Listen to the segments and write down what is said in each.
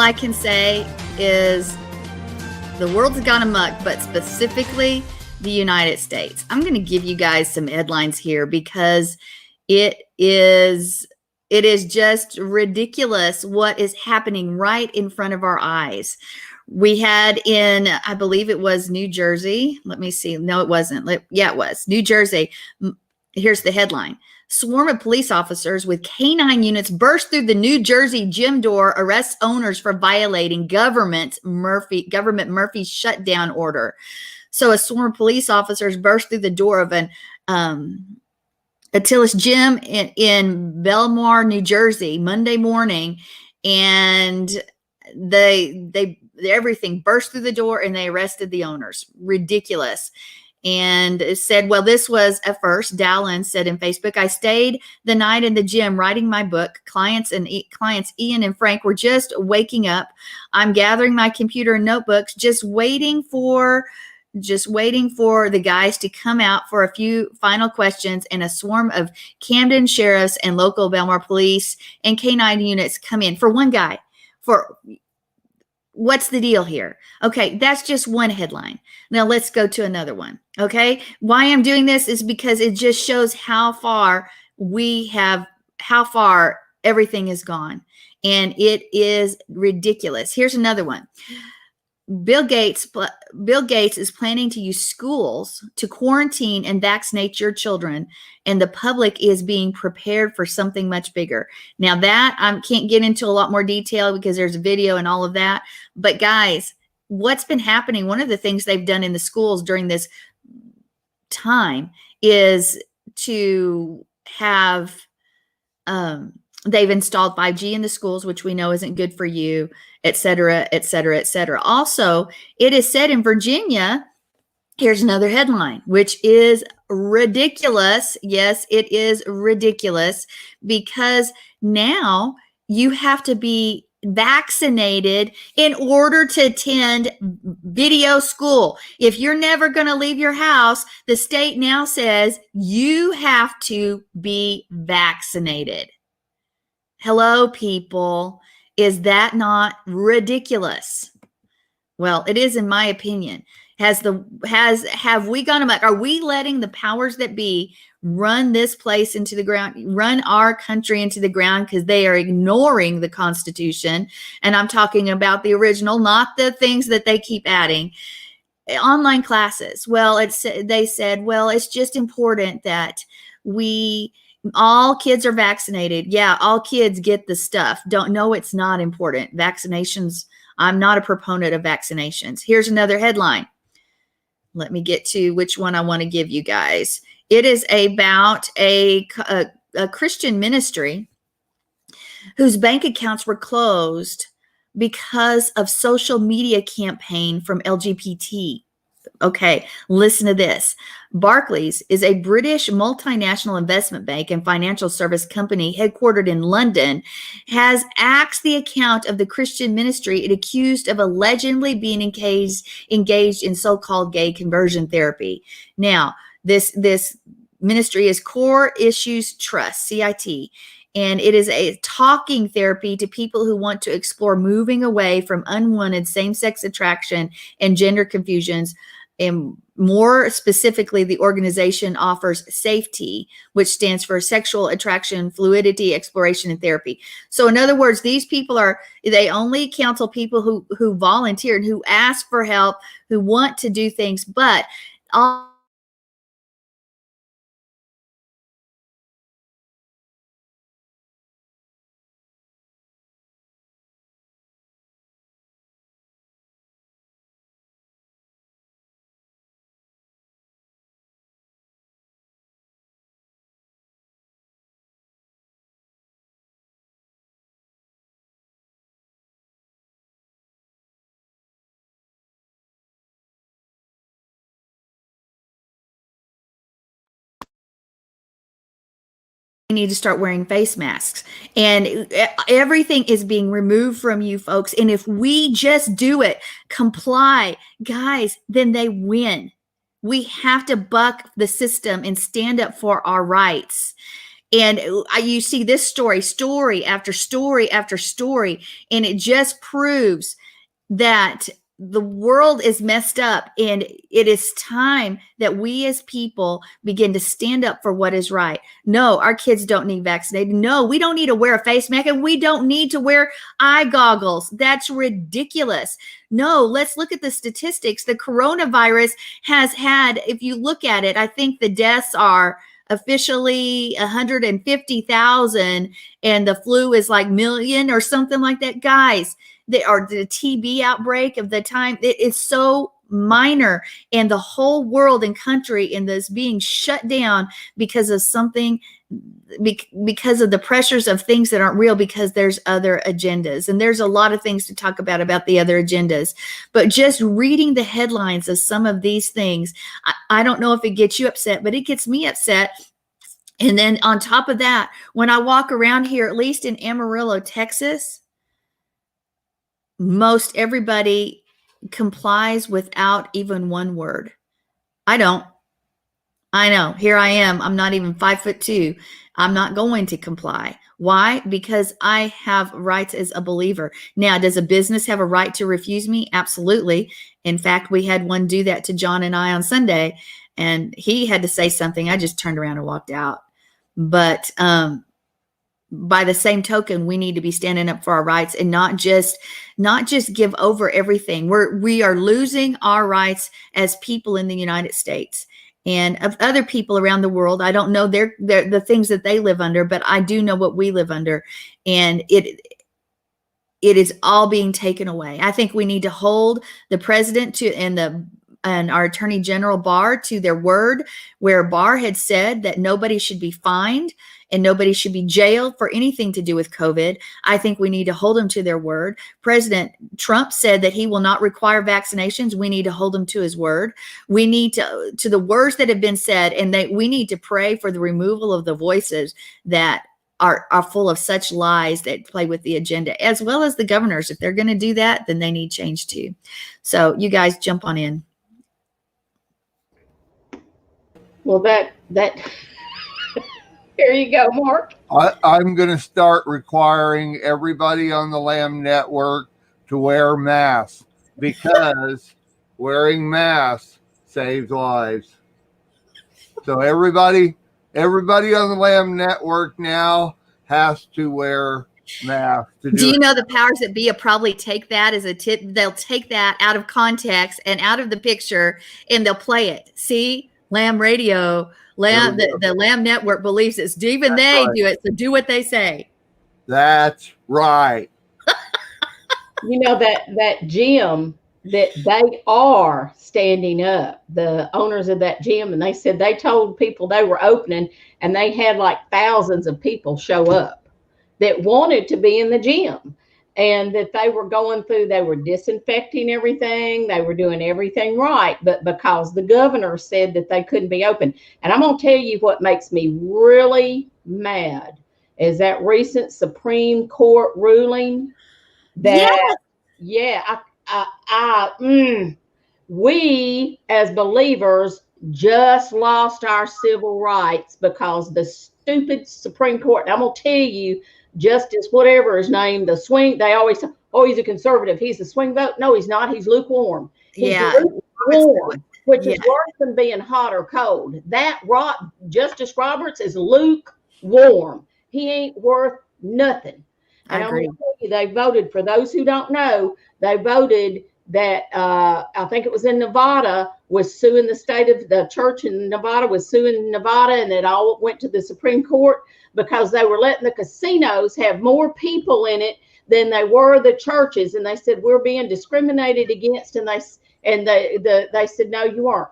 I can say is the world's gone amok, but specifically the United States. I'm going to give you guys some headlines here because it is just ridiculous what is happening right in front of our eyes. We had in, I believe it was New Jersey. Let me see. No, it wasn't. Yeah, it was New Jersey. Here's the headline. Swarm of police officers with canine units burst through the New Jersey gym door, arrests owners for violating government Murphy's shutdown order. So a swarm of police officers burst through the door of an Attila's gym in Belmar, New Jersey, Monday morning, and they everything burst through the door and they arrested the owners. Ridiculous. And it said, well, this was at first, Dallin said in Facebook, I stayed the night in the gym writing my book. Clients Ian and Frank were just waking up. I'm gathering my computer and notebooks, just waiting for the guys to come out for a few final questions, and a swarm of Camden sheriffs and local Belmar police and canine units come in for one guy. What's the deal here? Okay, that's just one headline. Now let's go to another one. Okay, why I'm doing this is because it just shows how far everything is gone, and it is ridiculous. Here's another one. Bill Gates is planning to use schools to quarantine and vaccinate your children, and the public is being prepared for something much bigger. Now that I can't get into a lot more detail because there's a video and all of that. But guys, what's been happening, one of the things they've done in the schools during this time is to have they've installed 5G in the schools, which we know isn't good for you, et cetera, et cetera, et cetera. Also, it is said in Virginia, here's another headline, which is ridiculous. Yes, it is ridiculous because now you have to be vaccinated in order to attend video school. If you're never going to leave your house, the state now says you have to be vaccinated. Hello, people. Is that not ridiculous? Well, it is, in my opinion. Have we gone amok? Are we letting the powers that be run this place into the ground, run our country into the ground because they are ignoring the Constitution? And I'm talking about the original, not the things that they keep adding. Online classes. Well, they said, well, it's just important that all kids are vaccinated. Yeah, all kids get the stuff. No, it's not important. Vaccinations, I'm not a proponent of vaccinations. Here's another headline. Let me get to which one I want to give you guys. It is about a Christian ministry whose bank accounts were closed because of social media campaign from LGBT. Okay, listen to this. Barclays is a British multinational investment bank and financial service company headquartered in London, has axed the account of the Christian ministry it accused of allegedly being engaged in so-called gay conversion therapy. Now, this ministry is Core Issues Trust, CIT, and it is a talking therapy to people who want to explore moving away from unwanted same-sex attraction and gender confusions. And more specifically, the organization offers SAFETY, which stands for Sexual Attraction, Fluidity, Exploration, and Therapy. So in other words, these people they only counsel people who volunteered, who ask for help, who want to do things, but all need to start wearing face masks, and everything is being removed from you folks. And if we just do it, comply, guys, then they win. We have to buck the system and stand up for our rights. And you see this story after story after story, and it just proves that the world is messed up, and it is time that we as people begin to stand up for what is right. No, our kids don't need vaccinated. No, we don't need to wear a face mask, and we don't need to wear eye goggles. That's ridiculous. No, let's look at the statistics. The coronavirus has had, if you look at it, I think the deaths are officially 150,000, and the flu is like million or something like that. Guys, the TB outbreak of the time, it is so minor, and the whole world and country in this being shut down because of something, because of the pressures of things that aren't real, because there's other agendas. And there's a lot of things to talk about the other agendas, but just reading the headlines of some of these things, I don't know if it gets you upset, but it gets me upset. And then on top of that, when I walk around here, at least in Amarillo, Texas, most everybody complies without even one word. I don't. I know. Here I am. I'm not even 5'2". I'm not going to comply. Why? Because I have rights as a believer. Now, does a business have a right to refuse me? Absolutely. In fact, we had one do that to John and I on Sunday, and he had to say something. I just turned around and walked out. But by the same token, we need to be standing up for our rights and not just give over everything. We are losing our rights as people in the United States, and of other people around the world. I don't know the things that they live under, but I do know what we live under, and it is all being taken away. I think we need to hold the president and our Attorney General Barr to their word, where Barr had said that nobody should be fined and nobody should be jailed for anything to do with COVID. I think we need to hold them to their word. President Trump said that he will not require vaccinations. We need to hold him to his word. We need to the words that have been said, and we need to pray for the removal of the voices that are full of such lies that play with the agenda, as well as the governors. If they're going to do that, then they need change too. So you guys jump on in. Well, that here you go, Mark. I'm going to start requiring everybody on the Lamb Network to wear masks, because wearing masks saves lives. So everybody on the Lamb Network now has to wear masks. Do you know the powers that be will probably take that as a tip? They'll take that out of context and out of the picture, and they'll play it. See, Lamb Radio, the Lamb Network believes this. Even that's they right. Do it. So do what they say. That's right. You know that gym, that they are standing up, the owners of that gym, and they said they told people they were opening, and they had like thousands of people show up that wanted to be in the gym, and that they were going through, they were disinfecting everything, they were doing everything right, but because the governor said that they couldn't be open. And I'm going to tell you what makes me really mad is that recent Supreme Court ruling that, we as believers just lost our civil rights because the stupid Supreme Court, and I'm going to tell you, Justice, whatever his name, the swing, they always say, oh, he's a conservative. He's a swing vote. No, he's not. He's lukewarm. He's lukewarm, which is worse than being hot or cold. Justice Roberts is lukewarm. He ain't worth nothing. And I'm going to tell you, they voted, for those who don't know, they voted that I think it was in Nevada, was suing the church in Nevada was suing Nevada, and it all went to the Supreme Court because they were letting the casinos have more people in it than they were the churches. And they said, we're being discriminated against. And they said, no, you aren't.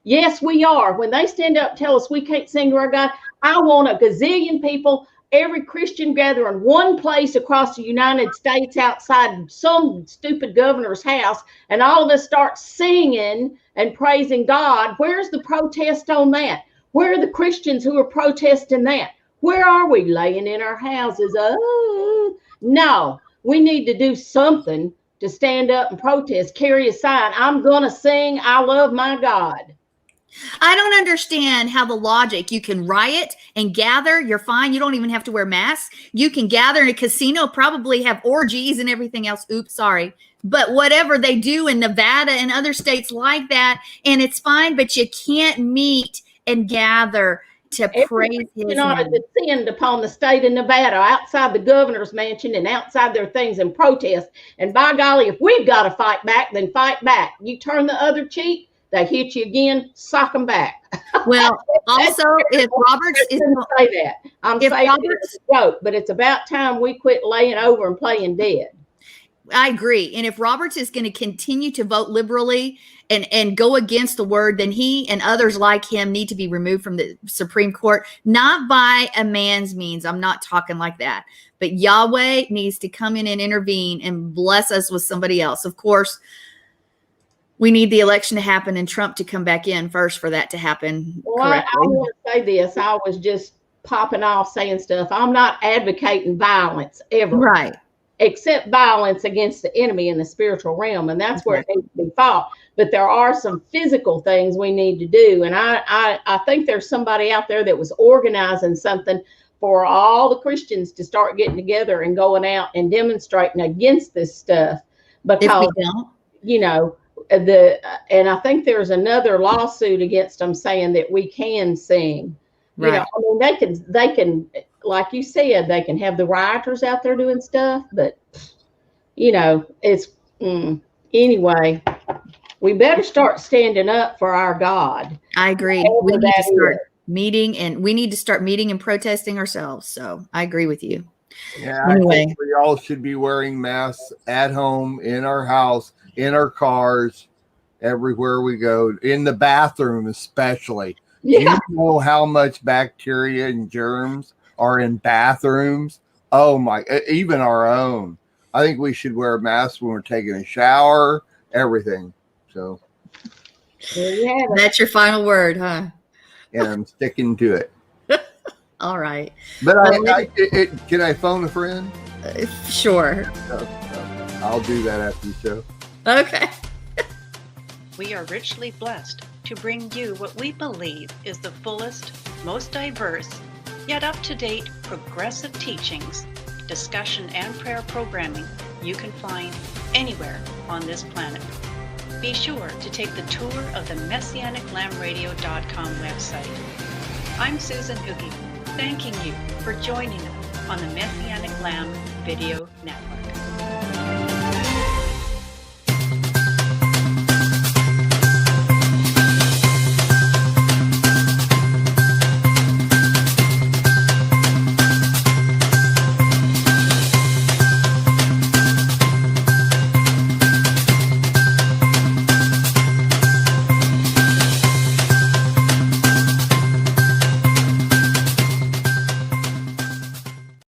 Yes, we are. When they stand up and tell us we can't sing to our God, I want a gazillion people, every Christian gather in one place across the United States outside some stupid governor's house, and all of us start singing and praising God. Where's the protest on that? Where are the Christians who are protesting that? Where are we, laying in our houses? Oh, no, we need to do something to stand up and protest, carry a sign. I'm going to sing, I love my God. I don't understand how the logic, you can riot and gather, you're fine. You don't even have to wear masks. You can gather in a casino, probably have orgies and everything else. Oops, sorry. But whatever they do in Nevada and other states like that, and it's fine, but you can't meet and gather to praise his not name. descend upon the state of Nevada outside the governor's mansion and outside their things and protest. And by golly, if we've got to fight back, then fight back. You turn the other cheek, they hit you again, sock them back. Well, also, if Roberts is say that, I'm saying it's a joke, but it's about time we quit laying over and playing dead. I agree. And if Roberts is going to continue to vote liberally and go against the word, then he and others like him need to be removed from the Supreme Court, not by a man's means. I'm not talking like that. But Yahweh needs to come in and intervene and bless us with somebody else. Of course, we need the election to happen and Trump to come back in first for that to happen. Well, I want to say this. I was just popping off saying stuff. I'm not advocating violence ever. Right. Except violence against the enemy in the spiritual realm. And that's where it needs to be fought. But there are some physical things we need to do. And I think there's somebody out there that was organizing something for all the Christians to start getting together and going out and demonstrating against this stuff. Because, you know, and I think there's another lawsuit against them saying that we can sing. Right. You know, I mean, they can, like you said, they can have the rioters out there doing stuff, but you know, it's anyway, we better start standing up for our God. I agree. We need to start meeting, and we need to start meeting and protesting ourselves. So I agree with you. Yeah, anyway. I think we all should be wearing masks at home, in our house, in our cars, everywhere we go, in the bathroom especially. Yeah. You know how much bacteria and germs are in bathrooms? Oh my, even our own. I think we should wear masks when we're taking a shower, everything. So yeah, that's your final word, huh? And I'm sticking to it. All right. But can I phone a friend? Sure. I'll do that after the show. Okay. We are richly blessed to bring you what we believe is the fullest, most diverse, yet up-to-date progressive teachings, discussion, and prayer programming you can find anywhere on this planet. Be sure to take the tour of the MessianicLambRadio.com website. I'm Susan Hoogie, thanking you for joining us on the Messianic Lamb Video Network.